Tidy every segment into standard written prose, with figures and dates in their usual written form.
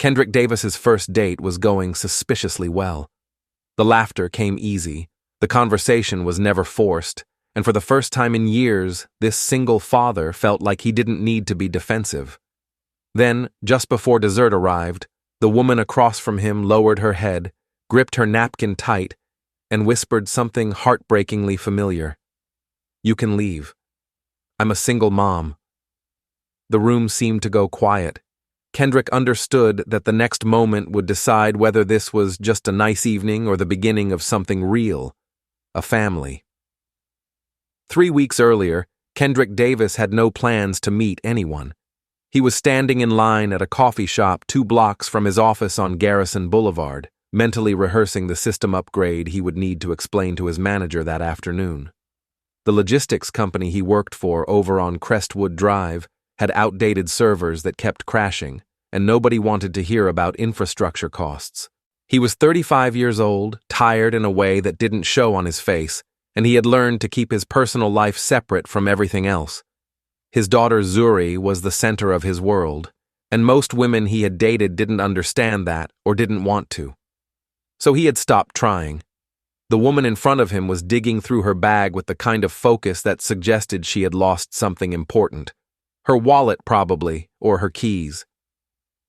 Kendrick Davis's first date was going suspiciously well. The laughter came easy, the conversation was never forced, and for the first time in years, this single father felt like he didn't need to be defensive. Then, just before dessert arrived, the woman across from him lowered her head, gripped her napkin tight, and whispered something heartbreakingly familiar. "You can leave. I'm a single mom." The room seemed to go quiet. Kendrick understood that the next moment would decide whether this was just a nice evening or the beginning of something real, a family. 3 weeks earlier, Kendrick Davis had no plans to meet anyone. He was standing in line at a coffee shop 2 blocks from his office on Garrison Boulevard, mentally rehearsing the system upgrade he would need to explain to his manager that afternoon. The logistics company he worked for over on Crestwood Drive had outdated servers that kept crashing, and nobody wanted to hear about infrastructure costs. He was 35 years old, tired in a way that didn't show on his face, and he had learned to keep his personal life separate from everything else. His daughter Zuri was the center of his world, and most women he had dated didn't understand that or didn't want to. So he had stopped trying. The woman in front of him was digging through her bag with the kind of focus that suggested she had lost something important. Her wallet, probably, or her keys.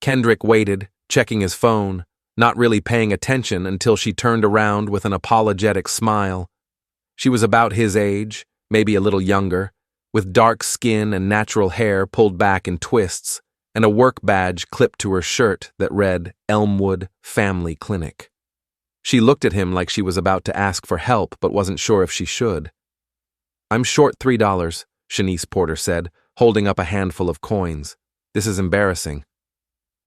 Kendrick waited, checking his phone, not really paying attention until she turned around with an apologetic smile. She was about his age, maybe a little younger, with dark skin and natural hair pulled back in twists, and a work badge clipped to her shirt that read Elmwood Family Clinic. She looked at him like she was about to ask for help but wasn't sure if she should. "I'm short $3, Shanice Porter said, holding up a handful of coins. "This is embarrassing."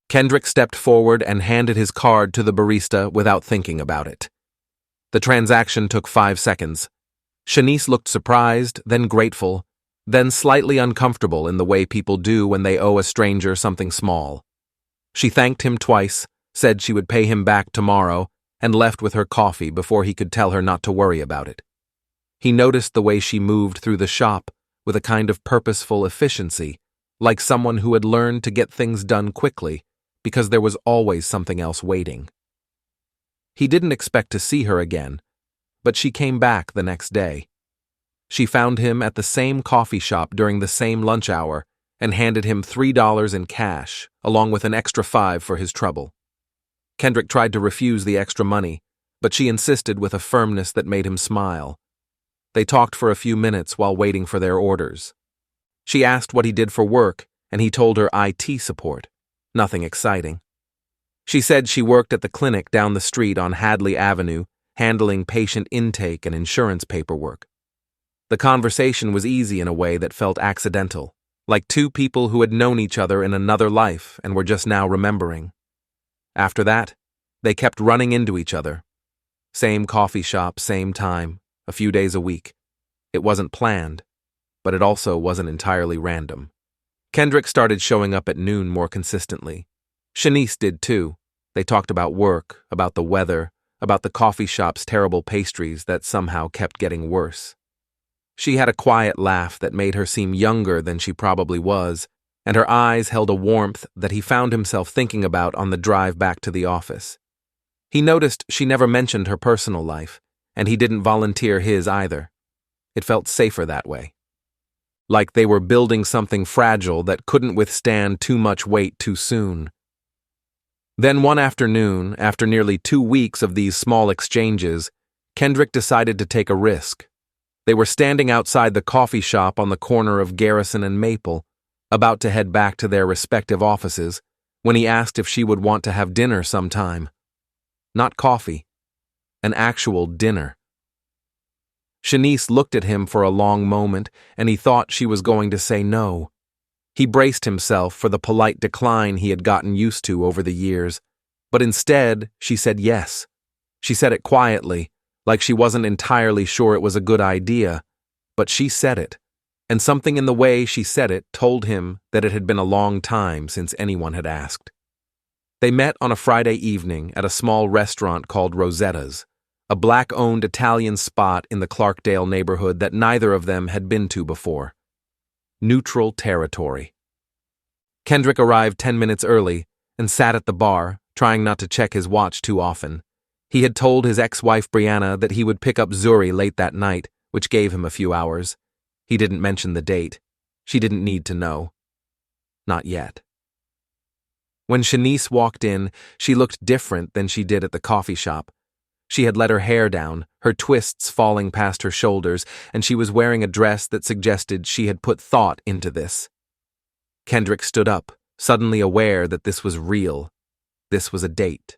Kendrick stepped forward and handed his card to the barista without thinking about it. The transaction took 5 seconds. Shanice looked surprised, then grateful, then slightly uncomfortable in the way people do when they owe a stranger something small. She thanked him twice, said she would pay him back tomorrow, and left with her coffee before he could tell her not to worry about it. He noticed the way she moved through the shop with a kind of purposeful efficiency, like someone who had learned to get things done quickly because there was always something else waiting. He didn't expect to see her again, but she came back the next day. She found him at the same coffee shop during the same lunch hour and handed him $3 in cash, along with an extra $5 for his trouble. Kendrick tried to refuse the extra money, but she insisted with a firmness that made him smile. They talked for a few minutes while waiting for their orders. She asked what he did for work, and he told her IT support. Nothing exciting. She said she worked at the clinic down the street on Hadley Avenue, handling patient intake and insurance paperwork. The conversation was easy in a way that felt accidental, like 2 people who had known each other in another life and were just now remembering. After that, they kept running into each other. Same coffee shop, same time, a few days a week. It wasn't planned, but it also wasn't entirely random. Kendrick started showing up at noon more consistently. Shanice did too. They talked about work, about the weather, about the coffee shop's terrible pastries that somehow kept getting worse. She had a quiet laugh that made her seem younger than she probably was, and her eyes held a warmth that he found himself thinking about on the drive back to the office. He noticed she never mentioned her personal life, and he didn't volunteer his either. It felt safer that way. Like they were building something fragile that couldn't withstand too much weight too soon. Then one afternoon, after nearly 2 weeks of these small exchanges, Kendrick decided to take a risk. They were standing outside the coffee shop on the corner of Garrison and Maple, about to head back to their respective offices, when he asked if she would want to have dinner sometime. Not coffee, an actual dinner. Shanice looked at him for a long moment, and he thought she was going to say no. He braced himself for the polite decline he had gotten used to over the years, but instead she said yes. She said it quietly, like she wasn't entirely sure it was a good idea, but she said it, and something in the way she said it told him that it had been a long time since anyone had asked. They met on a Friday evening at a small restaurant called Rosetta's, a Black-owned Italian spot in the Clarkdale neighborhood that neither of them had been to before. Neutral territory. Kendrick arrived 10 minutes early, and sat at the bar, trying not to check his watch too often. He had told his ex-wife Brianna that he would pick up Zuri late that night, which gave him a few hours. He didn't mention the date. She didn't need to know. Not yet. When Shanice walked in, she looked different than she did at the coffee shop. She had let her hair down, her twists falling past her shoulders, and she was wearing a dress that suggested she had put thought into this. Kendrick stood up, suddenly aware that this was real. This was a date.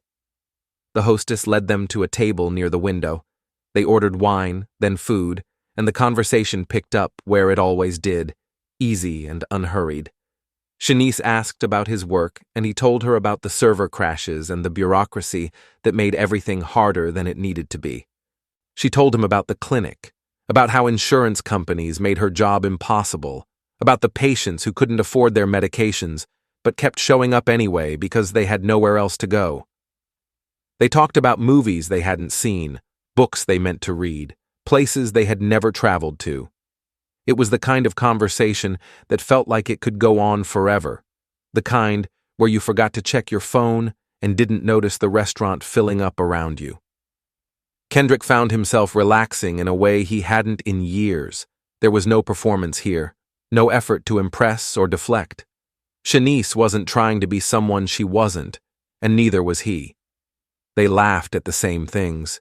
The hostess led them to a table near the window. They ordered wine, then food, and the conversation picked up where it always did, easy and unhurried. Shanice asked about his work, and he told her about the server crashes and the bureaucracy that made everything harder than it needed to be. She told him about the clinic, about how insurance companies made her job impossible, about the patients who couldn't afford their medications, but kept showing up anyway because they had nowhere else to go. They talked about movies they hadn't seen, books they meant to read, places they had never traveled to. It was the kind of conversation that felt like it could go on forever, the kind where you forgot to check your phone and didn't notice the restaurant filling up around you. Kendrick found himself relaxing in a way he hadn't in years. There was no performance here, no effort to impress or deflect. Shanice wasn't trying to be someone she wasn't, and neither was he. They laughed at the same things.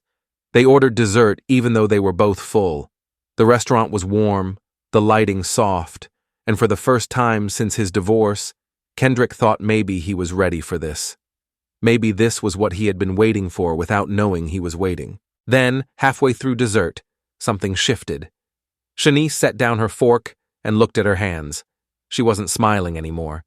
They ordered dessert even though they were both full. The restaurant was warm, the lighting soft, and for the first time since his divorce, Kendrick thought maybe he was ready for this. Maybe this was what he had been waiting for without knowing he was waiting. Then, halfway through dessert, something shifted. Shanice set down her fork and looked at her hands. She wasn't smiling anymore.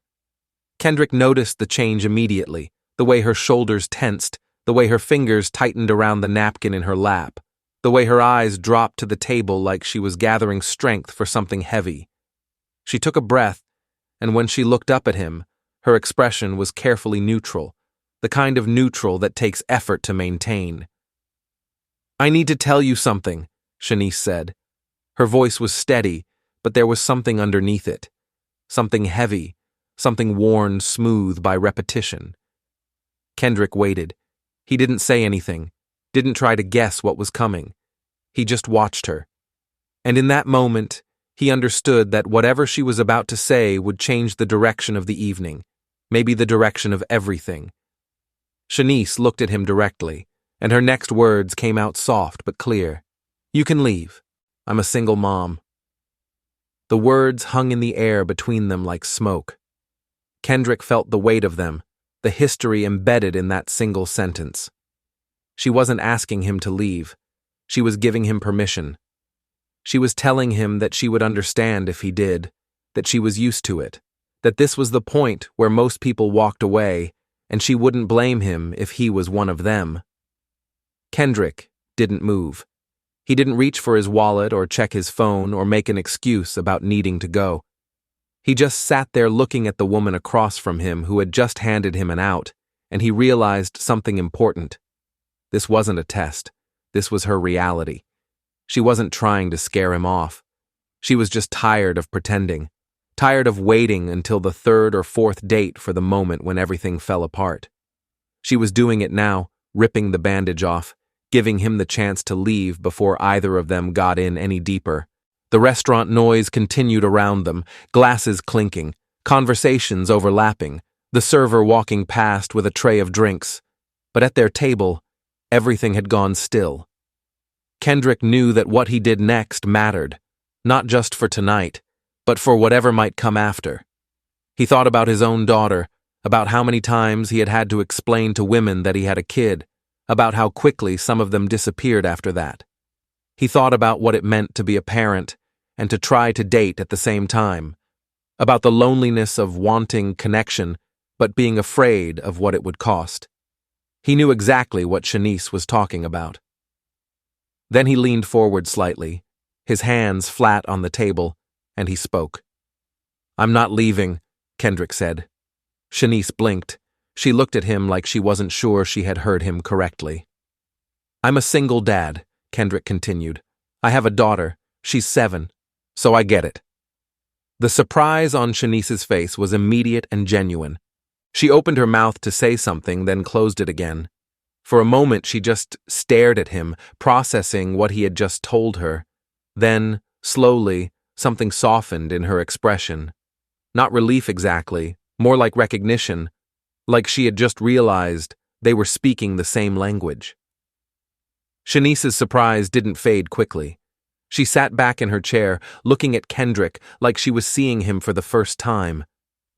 Kendrick noticed the change immediately, the way her shoulders tensed, the way her fingers tightened around the napkin in her lap, the way her eyes dropped to the table like she was gathering strength for something heavy. She took a breath, and when she looked up at him, her expression was carefully neutral, the kind of neutral that takes effort to maintain. "I need to tell you something," Shanice said. Her voice was steady, but there was something underneath it. Something heavy, something worn smooth by repetition. Kendrick waited. He didn't say anything, didn't try to guess what was coming. He just watched her. And in that moment, he understood that whatever she was about to say would change the direction of the evening, maybe the direction of everything. Shanice looked at him directly, and her next words came out soft but clear. "You can leave. I'm a single mom." The words hung in the air between them like smoke. Kendrick felt the weight of them, the history embedded in that single sentence. She wasn't asking him to leave. She was giving him permission. She was telling him that she would understand if he did, that she was used to it, that this was the point where most people walked away, and she wouldn't blame him if he was one of them. Kendrick didn't move. He didn't reach for his wallet or check his phone or make an excuse about needing to go. He just sat there looking at the woman across from him who had just handed him an out, and he realized something important. This wasn't a test. This was her reality. She wasn't trying to scare him off. She was just tired of pretending, tired of waiting until the third or fourth date for the moment when everything fell apart. She was doing it now, ripping the bandage off, giving him the chance to leave before either of them got in any deeper. The restaurant noise continued around them, glasses clinking, conversations overlapping, the server walking past with a tray of drinks. But at their table, everything had gone still. Kendrick knew that what he did next mattered, not just for tonight, but for whatever might come after. He thought about his own daughter, about how many times he had had to explain to women that he had a kid, about how quickly some of them disappeared after that. He thought about what it meant to be a parent and to try to date at the same time, about the loneliness of wanting connection but being afraid of what it would cost. He knew exactly what Shanice was talking about. Then he leaned forward slightly, his hands flat on the table, and he spoke. "I'm not leaving," Kendrick said. Shanice blinked. She looked at him like she wasn't sure she had heard him correctly. "I'm a single dad," Kendrick continued. "I have a daughter. She's 7, so I get it." The surprise on Shanice's face was immediate and genuine. She opened her mouth to say something, then closed it again. For a moment, she just stared at him, processing what he had just told her. Then, slowly, something softened in her expression. Not relief exactly, more like recognition, like she had just realized they were speaking the same language. Shanice's surprise didn't fade quickly. She sat back in her chair, looking at Kendrick like she was seeing him for the first time.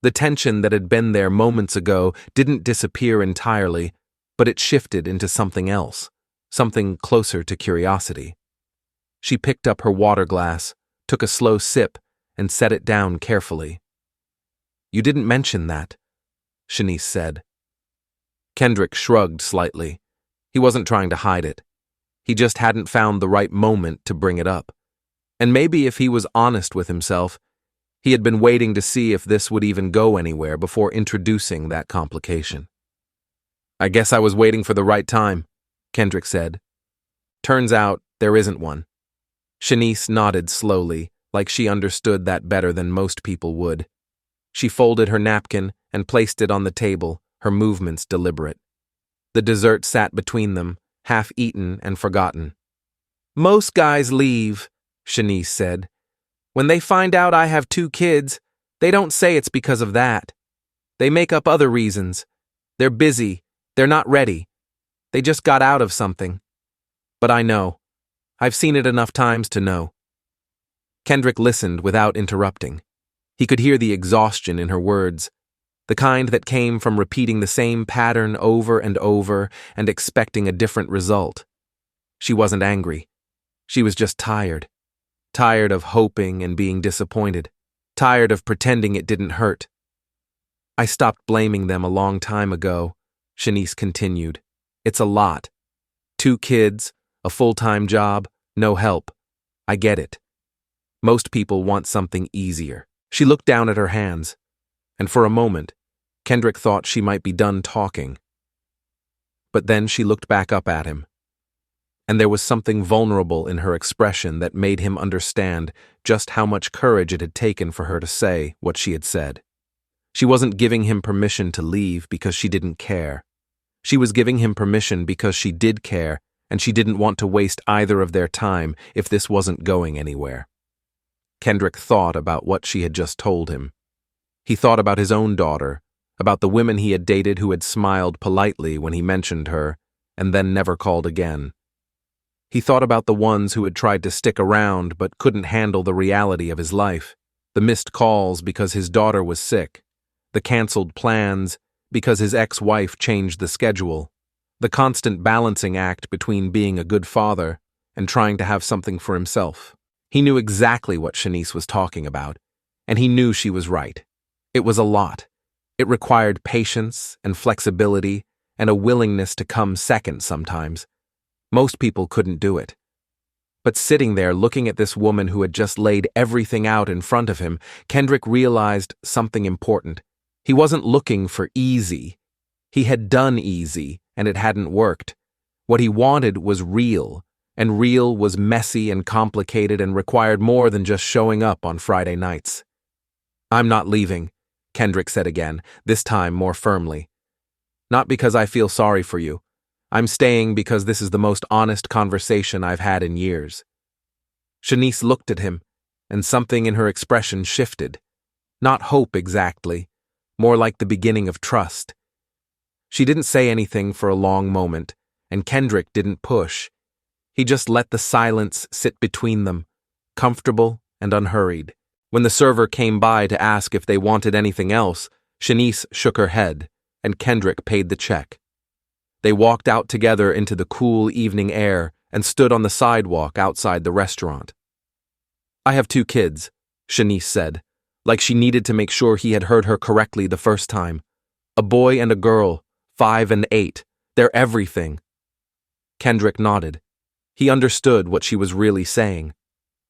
The tension that had been there moments ago didn't disappear entirely, but it shifted into something else, something closer to curiosity. She picked up her water glass, took a slow sip, and set it down carefully. "You didn't mention that," Shanice said. Kendrick shrugged slightly. He wasn't trying to hide it. He just hadn't found the right moment to bring it up. And maybe if he was honest with himself, he had been waiting to see if this would even go anywhere before introducing that complication. "I guess I was waiting for the right time," Kendrick said. "Turns out there isn't one." Shanice nodded slowly, like she understood that better than most people would. She folded her napkin and placed it on the table, her movements deliberate. The dessert sat between them, half eaten and forgotten. "Most guys leave," Shanice said. "When they find out I have 2 kids, they don't say it's because of that. They make up other reasons. They're busy. They're not ready. They just got out of something. But I know. I've seen it enough times to know." Kendrick listened without interrupting. He could hear the exhaustion in her words, the kind that came from repeating the same pattern over and over and expecting a different result. She wasn't angry. She was just tired. Tired of hoping and being disappointed. Tired of pretending it didn't hurt. "I stopped blaming them a long time ago," Shanice continued. "It's a lot. 2 kids, a full-time job, no help. I get it. Most people want something easier." She looked down at her hands, and for a moment, Kendrick thought she might be done talking. But then she looked back up at him, and there was something vulnerable in her expression that made him understand just how much courage it had taken for her to say what she had said. She wasn't giving him permission to leave because she didn't care. She was giving him permission because she did care, and she didn't want to waste either of their time if this wasn't going anywhere. Kendrick thought about what she had just told him. He thought about his own daughter, about the women he had dated who had smiled politely when he mentioned her, and then never called again. He thought about the ones who had tried to stick around but couldn't handle the reality of his life, the missed calls because his daughter was sick, the canceled plans because his ex-wife changed the schedule, the constant balancing act between being a good father and trying to have something for himself. He knew exactly what Shanice was talking about, and he knew she was right. It was a lot. It required patience and flexibility and a willingness to come second sometimes. Most people couldn't do it. But sitting there looking at this woman who had just laid everything out in front of him, Kendrick realized something important. He wasn't looking for easy. He had done easy, and it hadn't worked. What he wanted was real, and real was messy and complicated and required more than just showing up on Friday nights. "I'm not leaving," Kendrick said again, this time more firmly. "Not because I feel sorry for you. I'm staying because this is the most honest conversation I've had in years." Shanice looked at him, and something in her expression shifted. Not hope exactly, more like the beginning of trust. She didn't say anything for a long moment, and Kendrick didn't push. He just let the silence sit between them, comfortable and unhurried. When the server came by to ask if they wanted anything else, Shanice shook her head, and Kendrick paid the check. They walked out together into the cool evening air and stood on the sidewalk outside the restaurant. "I have 2 kids," Shanice said, like she needed to make sure he had heard her correctly the first time. "A boy and a girl, 5 and 8. They're everything." Kendrick nodded. He understood what she was really saying.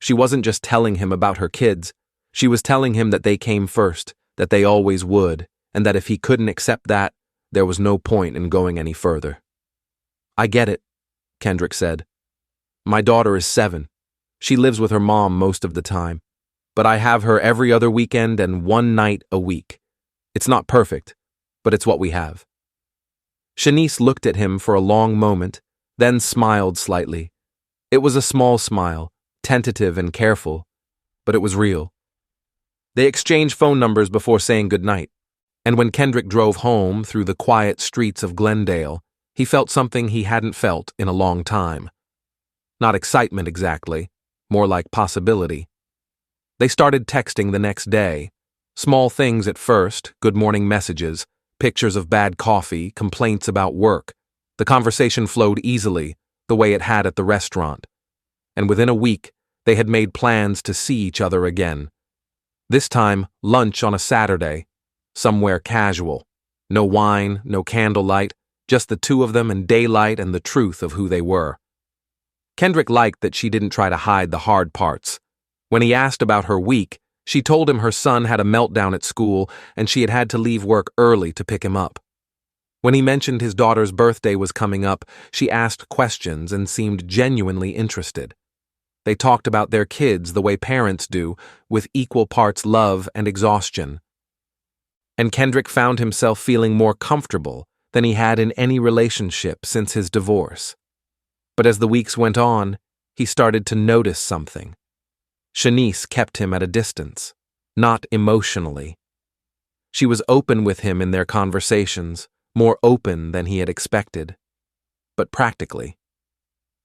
She wasn't just telling him about her kids. She was telling him that they came first, that they always would, and that if he couldn't accept that, there was no point in going any further. "I get it," Kendrick said. "My daughter is 7. She lives with her mom most of the time, but I have her every other weekend and 1 night a week. It's not perfect, but it's what we have. Shanice looked at him for a long moment, then smiled slightly. It was a small smile, tentative and careful, but it was real. They exchanged phone numbers before saying goodnight, and when Kendrick drove home through the quiet streets of Glendale, he felt something he hadn't felt in a long time. Not excitement exactly, more like possibility. They started texting the next day. Small things at first, good morning messages, pictures of bad coffee, complaints about work. The conversation flowed easily, the way it had at the restaurant. And within a week, they had made plans to see each other again. This time, lunch on a Saturday, somewhere casual. No wine, no candlelight, just the two of them and daylight and the truth of who they were. Kendrick liked that she didn't try to hide the hard parts. When he asked about her week, she told him her son had a meltdown at school and she had had to leave work early to pick him up. When he mentioned his daughter's birthday was coming up, she asked questions and seemed genuinely interested. They talked about their kids the way parents do, with equal parts love and exhaustion. And Kendrick found himself feeling more comfortable than he had in any relationship since his divorce. But as the weeks went on, he started to notice something. Shanice kept him at a distance, not emotionally. She was open with him in their conversations, more open than he had expected. But practically.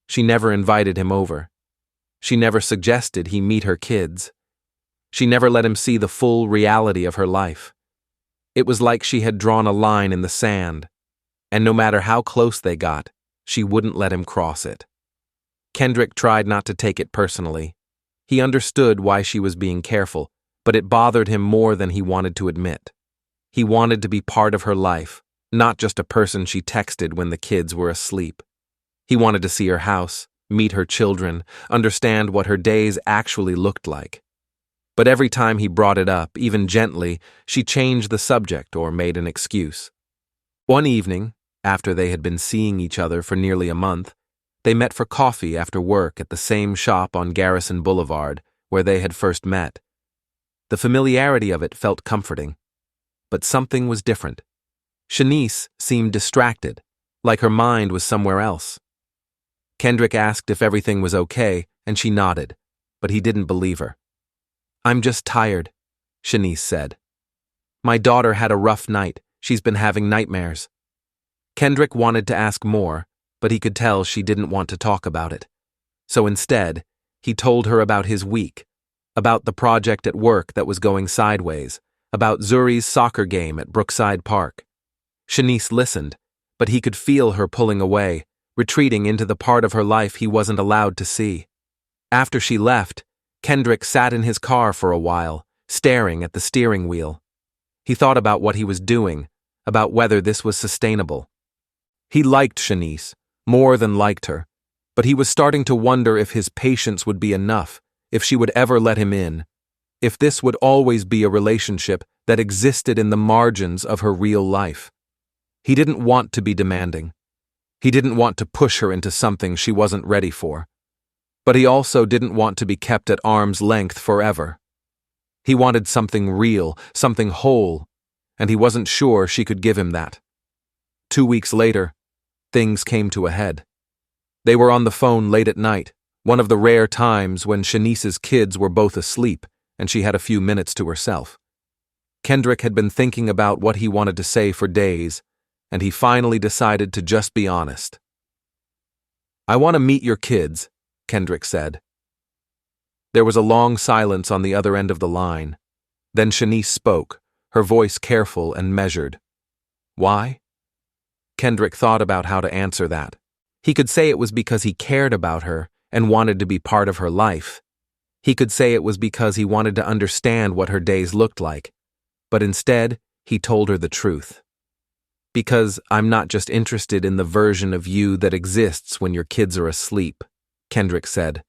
She never invited him over. She never suggested he meet her kids. She never let him see the full reality of her life. It was like she had drawn a line in the sand, and no matter how close they got, she wouldn't let him cross it. Kendrick tried not to take it personally. He understood why she was being careful, but it bothered him more than he wanted to admit. He wanted to be part of her life, not just a person she texted when the kids were asleep. He wanted to see her house, meet her children, understand what her days actually looked like. But every time he brought it up, even gently, she changed the subject or made an excuse. One evening, after they had been seeing each other for nearly a month, they met for coffee after work at the same shop on Garrison Boulevard where they had first met. The familiarity of it felt comforting. But something was different. Shanice seemed distracted, like her mind was somewhere else. Kendrick asked if everything was okay, and she nodded, but he didn't believe her. "I'm just tired," Shanice said. "My daughter had a rough night. She's been having nightmares." Kendrick wanted to ask more, but he could tell she didn't want to talk about it. So instead, he told her about his week, about the project at work that was going sideways, about Zuri's soccer game at Brookside Park. Shanice listened, but he could feel her pulling away, retreating into the part of her life he wasn't allowed to see. After she left, Kendrick sat in his car for a while, staring at the steering wheel. He thought about what he was doing, about whether this was sustainable. He liked Shanice, more than liked her, but he was starting to wonder if his patience would be enough, if she would ever let him in, if this would always be a relationship that existed in the margins of her real life. He didn't want to be demanding. He didn't want to push her into something she wasn't ready for. But he also didn't want to be kept at arm's length forever. He wanted something real, something whole, and he wasn't sure she could give him that. 2 weeks later, things came to a head. They were on the phone late at night, one of the rare times when Shanice's kids were both asleep and she had a few minutes to herself. Kendrick had been thinking about what he wanted to say for days, and he finally decided to just be honest. "I want to meet your kids," Kendrick said. There was a long silence on the other end of the line. Then Shanice spoke, her voice careful and measured. "Why?" Kendrick thought about how to answer that. He could say it was because he cared about her and wanted to be part of her life. He could say it was because he wanted to understand what her days looked like. But instead, he told her the truth. "Because I'm not just interested in the version of you that exists when your kids are asleep," Kendrick said.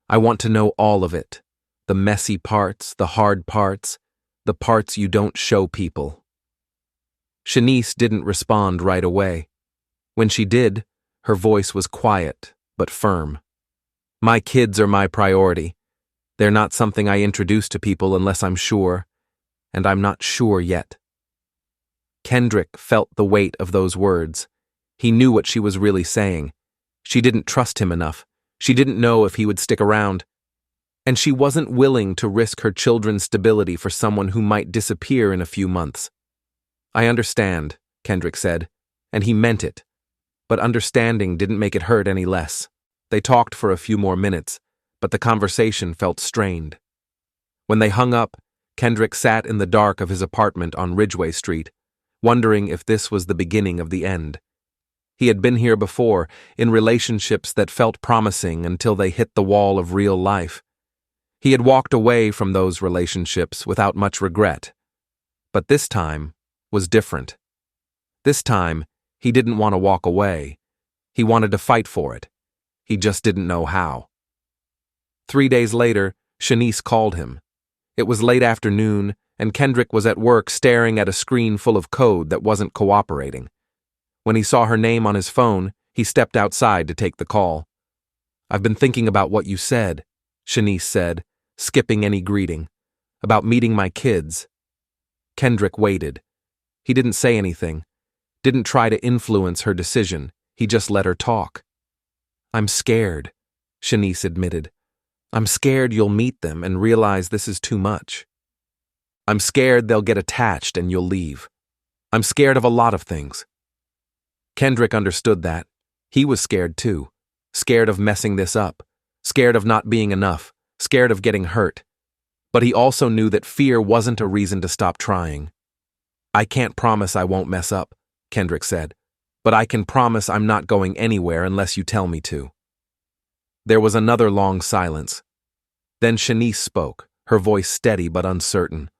"I want to know all of it. The messy parts, the hard parts, the parts you don't show people." Shanice didn't respond right away. When she did, her voice was quiet but firm. "My kids are my priority. They're not something I introduce to people unless I'm sure, and I'm not sure yet." Kendrick felt the weight of those words. He knew what she was really saying. She didn't trust him enough. She didn't know if he would stick around. And she wasn't willing to risk her children's stability for someone who might disappear in a few months. "I understand," Kendrick said, and he meant it. But understanding didn't make it hurt any less. They talked for a few more minutes, but the conversation felt strained. When they hung up, Kendrick sat in the dark of his apartment on Ridgeway Street, wondering if this was the beginning of the end. He had been here before, in relationships that felt promising until they hit the wall of real life. He had walked away from those relationships without much regret. But this time was different. This time, he didn't want to walk away. He wanted to fight for it. He just didn't know how. 3 days later, Shanice called him. It was late afternoon, and Kendrick was at work staring at a screen full of code that wasn't cooperating. When he saw her name on his phone, he stepped outside to take the call. "I've been thinking about what you said," Shanice said, skipping any greeting. "About meeting my kids." Kendrick waited. He didn't say anything, didn't try to influence her decision. He just let her talk. "I'm scared," Shanice admitted. "I'm scared you'll meet them and realize this is too much. I'm scared they'll get attached and you'll leave. I'm scared of a lot of things." Kendrick understood that. He was scared too. Scared of messing this up. Scared of not being enough. Scared of getting hurt. But he also knew that fear wasn't a reason to stop trying. "I can't promise I won't mess up," Kendrick said, "but I can promise I'm not going anywhere unless you tell me to." There was another long silence. Then Shanice spoke, her voice steady but uncertain.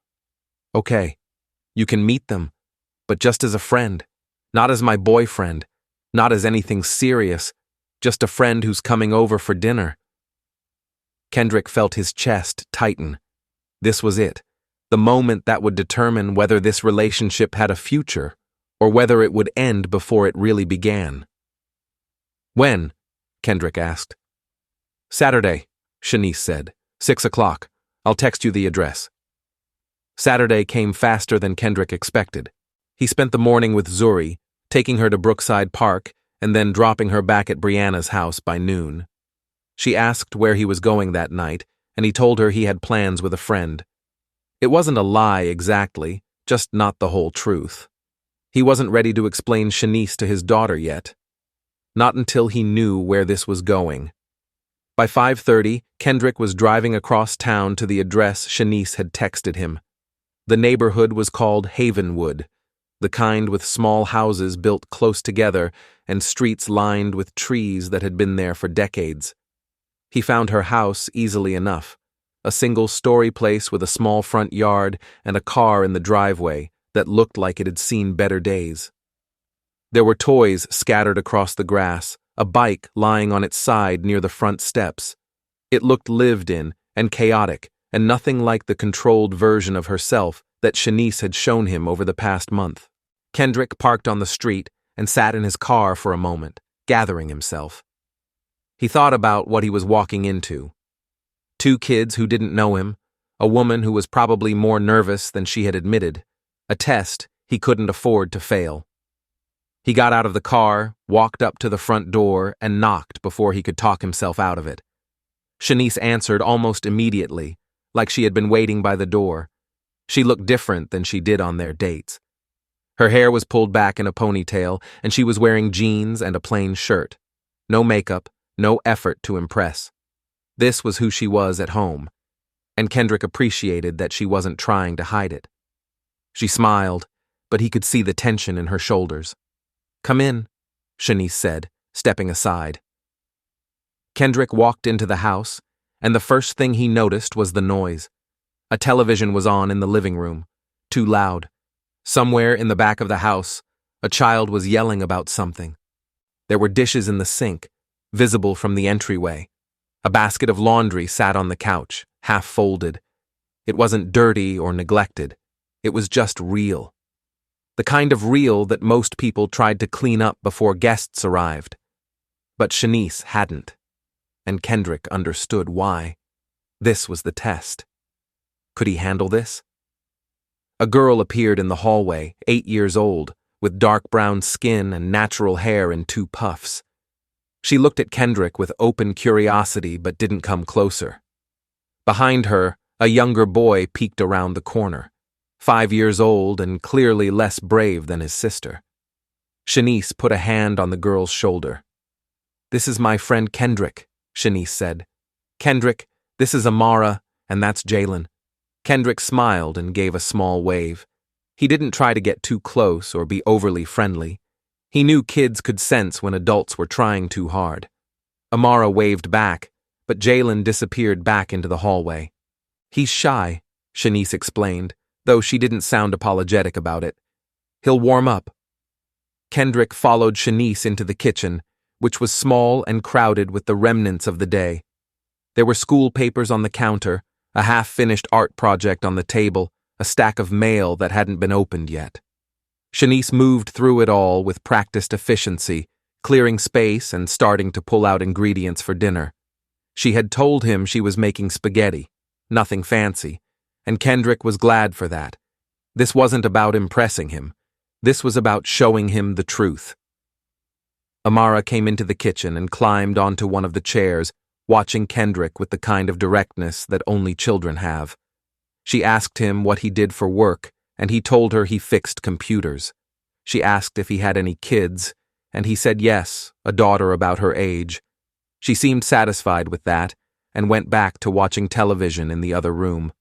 "Okay, you can meet them, but just as a friend, not as my boyfriend, not as anything serious, just a friend who's coming over for dinner." Kendrick felt his chest tighten. This was it, the moment that would determine whether this relationship had a future or whether it would end before it really began. "When?" Kendrick asked. "Saturday," Shanice said. 6 o'clock. I'll text you the address." Saturday came faster than Kendrick expected. He spent the morning with Zuri, taking her to Brookside Park and then dropping her back at Brianna's house by noon. She asked where he was going that night, and he told her he had plans with a friend. It wasn't a lie exactly, just not the whole truth. He wasn't ready to explain Shanice to his daughter yet. Not until he knew where this was going. By 5:30, Kendrick was driving across town to the address Shanice had texted him. The neighborhood was called Havenwood, the kind with small houses built close together and streets lined with trees that had been there for decades. He found her house easily enough, a single-story place with a small front yard and a car in the driveway that looked like it had seen better days. There were toys scattered across the grass, a bike lying on its side near the front steps. It looked lived in and chaotic, and nothing like the controlled version of herself that Shanice had shown him over the past month. Kendrick parked on the street and sat in his car for a moment, gathering himself. He thought about what he was walking into. 2 kids who didn't know him, a woman who was probably more nervous than she had admitted, a test he couldn't afford to fail. He got out of the car, walked up to the front door, and knocked before he could talk himself out of it. Shanice answered almost immediately, like she had been waiting by the door. She looked different than she did on their dates. Her hair was pulled back in a ponytail, and she was wearing jeans and a plain shirt. No makeup, no effort to impress. This was who she was at home, and Kendrick appreciated that she wasn't trying to hide it. She smiled, but he could see the tension in her shoulders. "Come in," Shanice said, stepping aside. Kendrick walked into the house, and the first thing he noticed was the noise. A television was on in the living room, too loud. Somewhere in the back of the house, a child was yelling about something. There were dishes in the sink, visible from the entryway. A basket of laundry sat on the couch, half folded. It wasn't dirty or neglected. It was just real. The kind of real that most people tried to clean up before guests arrived. But Shanice hadn't. And Kendrick understood why. This was the test. Could he handle this? A girl appeared in the hallway, 8 years old, with dark brown skin and natural hair in 2 puffs. She looked at Kendrick with open curiosity but didn't come closer. Behind her, a younger boy peeked around the corner, 5 years old and clearly less brave than his sister. Shanice put a hand on the girl's shoulder. "This is my friend Kendrick," Shanice said. "Kendrick, this is Amara, and that's Jalen." Kendrick smiled and gave a small wave. He didn't try to get too close or be overly friendly. He knew kids could sense when adults were trying too hard. Amara waved back, but Jalen disappeared back into the hallway. "He's shy," Shanice explained, though she didn't sound apologetic about it. "He'll warm up." Kendrick followed Shanice into the kitchen, which was small and crowded with the remnants of the day. There were school papers on the counter, a half-finished art project on the table, a stack of mail that hadn't been opened yet. Shanice moved through it all with practiced efficiency, clearing space and starting to pull out ingredients for dinner. She had told him she was making spaghetti, nothing fancy, and Kendrick was glad for that. This wasn't about impressing him. This was about showing him the truth. Amara came into the kitchen and climbed onto one of the chairs, watching Kendrick with the kind of directness that only children have. She asked him what he did for work, and he told her he fixed computers. She asked if he had any kids, and he said yes, a daughter about her age. She seemed satisfied with that, and went back to watching television in the other room.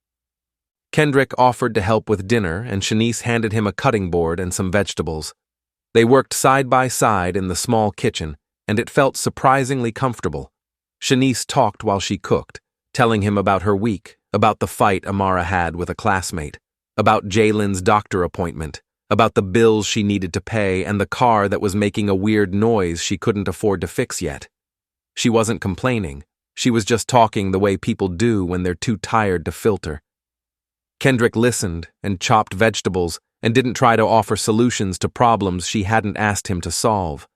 Kendrick offered to help with dinner, and Shanice handed him a cutting board and some vegetables. They worked side by side in the small kitchen, and it felt surprisingly comfortable. Shanice talked while she cooked, telling him about her week, about the fight Amara had with a classmate, about Jalen's doctor appointment, about the bills she needed to pay and the car that was making a weird noise she couldn't afford to fix yet. She wasn't complaining. She was just talking the way people do when they're too tired to filter. Kendrick listened and chopped vegetables and didn't try to offer solutions to problems she hadn't asked him to solve.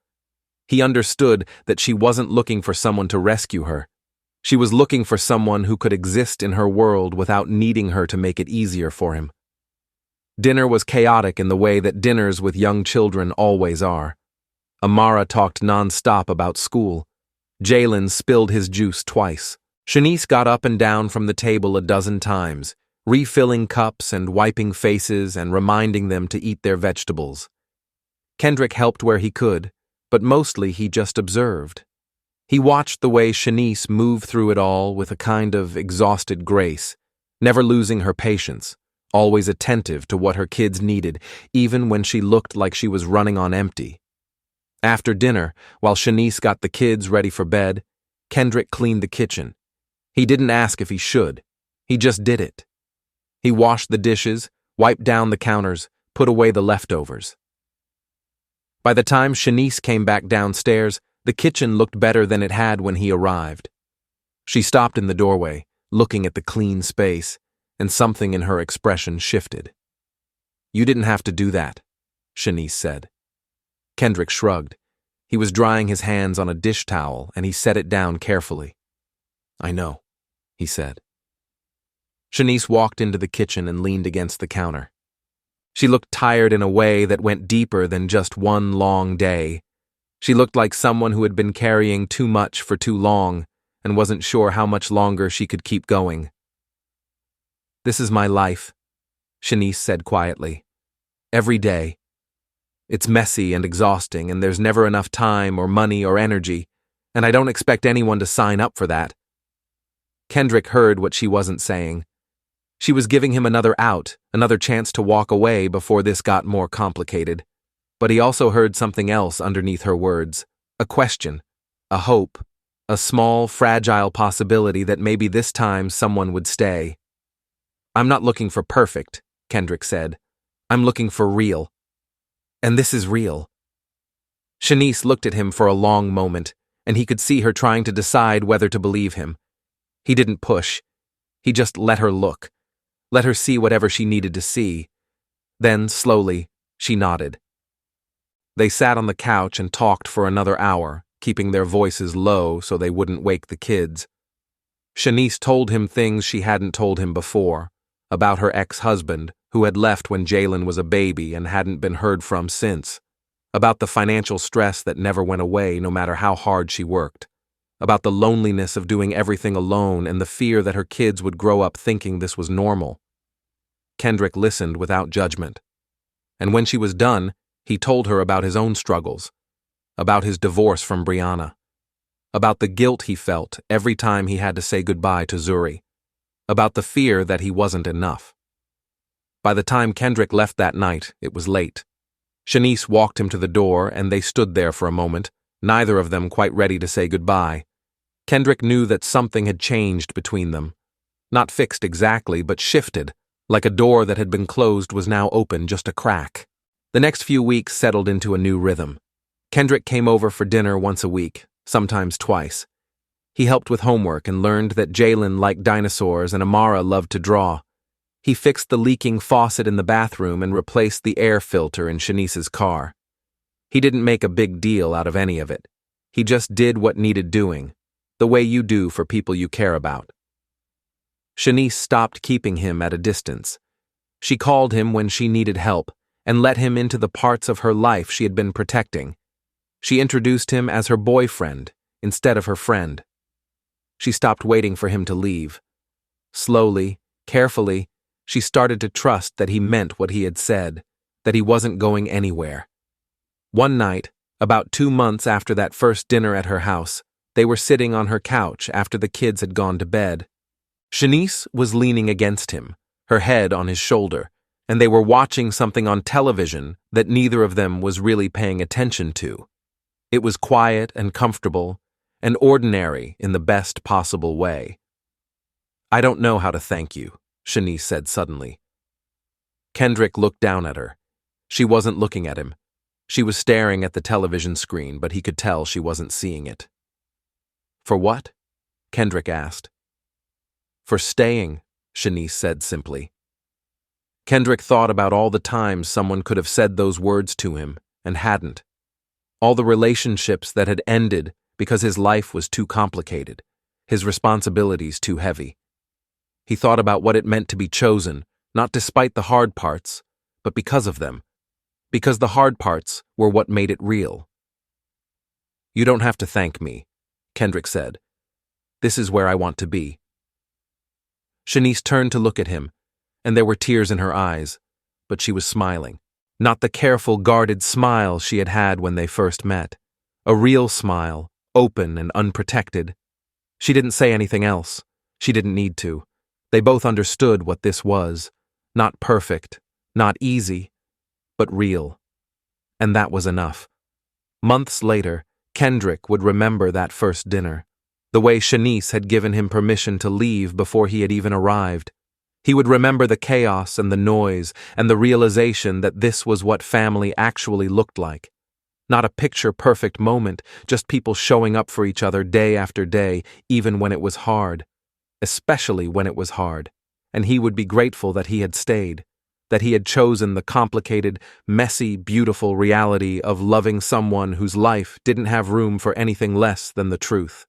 He understood that she wasn't looking for someone to rescue her. She was looking for someone who could exist in her world without needing her to make it easier for him. Dinner was chaotic in the way that dinners with young children always are. Amara talked non-stop about school. Jalen spilled his juice twice. Shanice got up and down from the table a dozen times, refilling cups and wiping faces and reminding them to eat their vegetables. Kendrick helped where he could, but mostly he just observed. He watched the way Shanice moved through it all with a kind of exhausted grace, never losing her patience, always attentive to what her kids needed, even when she looked like she was running on empty. After dinner, while Shanice got the kids ready for bed, Kendrick cleaned the kitchen. He didn't ask if he should. He just did it. He washed the dishes, wiped down the counters, put away the leftovers. By the time Shanice came back downstairs, the kitchen looked better than it had when he arrived. She stopped in the doorway, looking at the clean space, and something in her expression shifted. "You didn't have to do that," Shanice said. Kendrick shrugged. He was drying his hands on a dish towel, and he set it down carefully. "I know," he said. Shanice walked into the kitchen and leaned against the counter. She looked tired in a way that went deeper than just one long day. She looked like someone who had been carrying too much for too long and wasn't sure how much longer she could keep going. "This is my life," Shanice said quietly. "Every day. It's messy and exhausting, and there's never enough time or money or energy, and I don't expect anyone to sign up for that." Kendrick heard what she wasn't saying. She was giving him another out, another chance to walk away before this got more complicated. But he also heard something else underneath her words, a question, a hope, a small, fragile possibility that maybe this time someone would stay. "I'm not looking for perfect," Kendrick said. "I'm looking for real. And this is real." Shanice looked at him for a long moment, and he could see her trying to decide whether to believe him. He didn't push. He just let her look. Let her see whatever she needed to see. Then, slowly, she nodded. They sat on the couch and talked for another hour, keeping their voices low so they wouldn't wake the kids. Shanice told him things she hadn't told him before, about her ex-husband, who had left when Jalen was a baby and hadn't been heard from since, about the financial stress that never went away no matter how hard she worked, about the loneliness of doing everything alone and the fear that her kids would grow up thinking this was normal. Kendrick listened without judgment. And when she was done, he told her about his own struggles, about his divorce from Brianna, about the guilt he felt every time he had to say goodbye to Zuri, about the fear that he wasn't enough. By the time Kendrick left that night, it was late. Shanice walked him to the door, and they stood there for a moment, neither of them quite ready to say goodbye. Kendrick knew that something had changed between them. Not fixed exactly, but shifted, like a door that had been closed was now open just a crack. The next few weeks settled into a new rhythm. Kendrick came over for dinner once a week, sometimes twice. He helped with homework and learned that Jalen liked dinosaurs and Amara loved to draw. He fixed the leaking faucet in the bathroom and replaced the air filter in Shanice's car. He didn't make a big deal out of any of it. He just did what needed doing, the way you do for people you care about. Shanice stopped keeping him at a distance. She called him when she needed help and let him into the parts of her life she had been protecting. She introduced him as her boyfriend instead of her friend. She stopped waiting for him to leave. Slowly, carefully, she started to trust that he meant what he had said, that he wasn't going anywhere. One night, about 2 months after that first dinner at her house, they were sitting on her couch after the kids had gone to bed. Shanice was leaning against him, her head on his shoulder, and they were watching something on television that neither of them was really paying attention to. It was quiet and comfortable, and ordinary in the best possible way. "I don't know how to thank you," Shanice said suddenly. Kendrick looked down at her. She wasn't looking at him. She was staring at the television screen, but he could tell she wasn't seeing it. "For what?" Kendrick asked. "For staying," Shanice said simply. Kendrick thought about all the times someone could have said those words to him and hadn't. All the relationships that had ended because his life was too complicated, his responsibilities too heavy. He thought about what it meant to be chosen, not despite the hard parts, but because of them. Because the hard parts were what made it real. "You don't have to thank me," Kendrick said. "This is where I want to be." Shanice turned to look at him, and there were tears in her eyes, but she was smiling. Not the careful, guarded smile she had had when they first met. A real smile, open and unprotected. She didn't say anything else. She didn't need to. They both understood what this was. Not perfect, not easy, but real. And that was enough. Months later, Kendrick would remember that first dinner, the way Shanice had given him permission to leave before he had even arrived. He would remember the chaos and the noise and the realization that this was what family actually looked like. Not a picture-perfect moment, just people showing up for each other day after day, even when it was hard. Especially when it was hard. And he would be grateful that he had stayed, that he had chosen the complicated, messy, beautiful reality of loving someone whose life didn't have room for anything less than the truth.